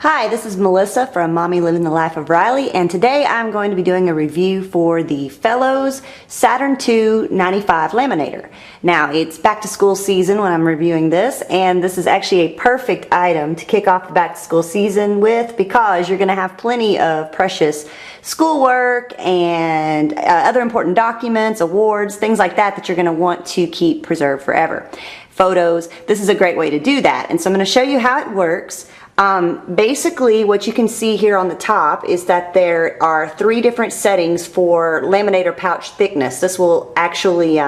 Hi, this is Melissa from Mommy Living the Life of Riley, and today I'm going to be doing a review for the Fellowes Saturn II 95 laminator. Now, it's back to school season when I'm reviewing this, and this is actually a perfect item to kick off the back to school season with because you're going to have plenty of precious schoolwork and other important documents, awards, things like that that you're going to want to keep preserved forever. Photos, this is a great way to do that, and so I'm going to show you how it works. Basically what you can see here on the top is that there are 3 different settings for laminator pouch thickness. This will actually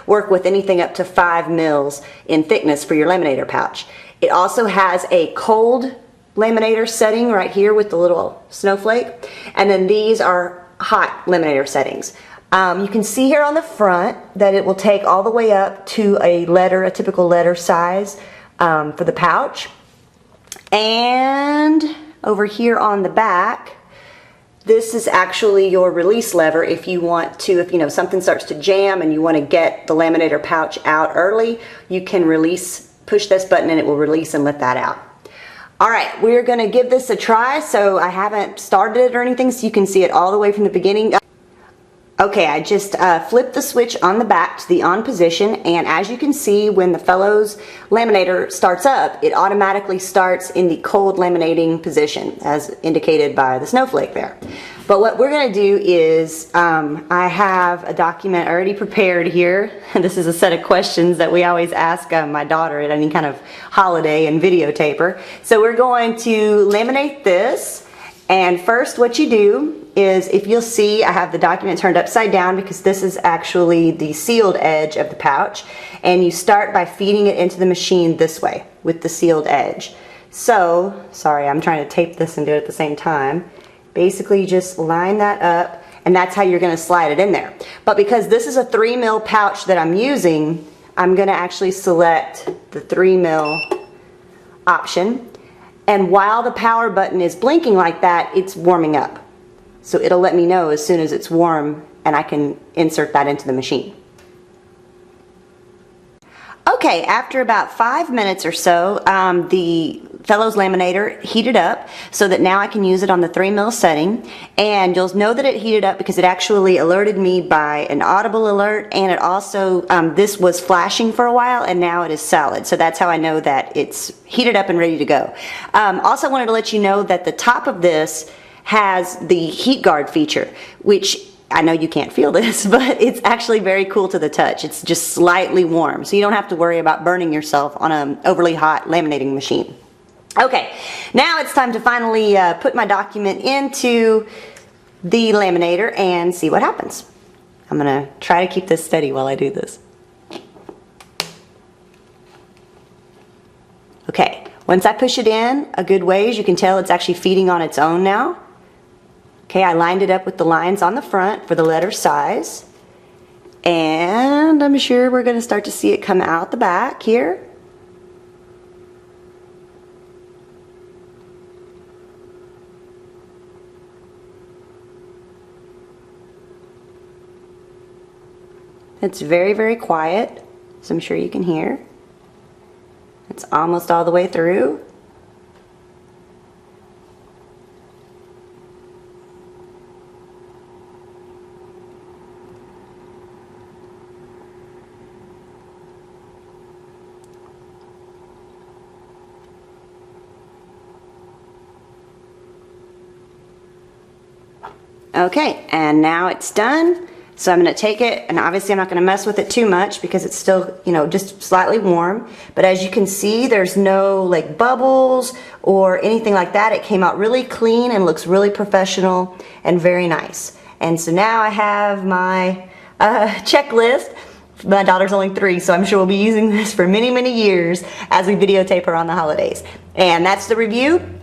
work with anything up to 5 mils in thickness for your laminator pouch. It also has a cold laminator setting right here with the little snowflake, and then these are hot laminator settings. You can see here on the front that it will take all the way up to a typical letter size for the pouch. And over here on the back, this is actually your release lever if you want to, if something starts to jam and you want to get the laminator pouch out early, you can push this button and it will release and let that out. Alright, we're going to give this a try, so I haven't started it or anything so you can see it all the way from the beginning. Okay, I just flipped the switch on the back to the on position, and as you can see, when the Fellowes laminator starts up, it automatically starts in the cold laminating position as indicated by the snowflake there. But what we're going to do is I have a document already prepared here. This is a set of questions that we always ask my daughter at any kind of holiday and videotape her. So we're going to laminate this, and first what you do is, if you'll see, I have the document turned upside down because this is actually the sealed edge of the pouch, and you start by feeding it into the machine this way with the sealed edge. So, sorry, I'm trying to tape this and do it at the same time. Basically, you just line that up, and that's how you're going to slide it in there. But because this is a 3 mil pouch that I'm using, I'm going to actually select the 3 mil option, and while the power button is blinking like that, it's warming up. So it'll let me know as soon as it's warm and I can insert that into the machine. Okay, after about 5 minutes or so, the Fellowes laminator heated up so that now I can use it on the 3 mil setting, and you'll know that it heated up because it actually alerted me by an audible alert, and it also, this was flashing for a while and now it is solid, so that's how I know that it's heated up and ready to go. Also wanted to let you know that the top of this has the heat guard feature, which I know you can't feel this, but it's actually very cool to the touch. It's just slightly warm, so you don't have to worry about burning yourself on an overly hot laminating machine. Okay, now it's time to finally put my document into the laminator and see what happens. I'm going to try to keep this steady while I do this. Okay, once I push it in a good ways, you can tell it's actually feeding on its own now. Okay, I lined it up with the lines on the front for the letter size, and I'm sure we're going to start to see it come out the back here. It's very, very quiet, so I'm sure you can hear. It's almost all the way through. Okay, and now it's done. So I'm going to take it, and obviously I'm not going to mess with it too much because it's still, just slightly warm. But as you can see, there's no like bubbles or anything like that. It came out really clean and looks really professional and very nice. And so now I have my checklist. My daughter's only 3, so I'm sure we'll be using this for many, many years as we videotape her on the holidays. And that's the review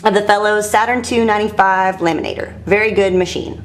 of the Fellowes Saturn II 95 laminator. Very good machine.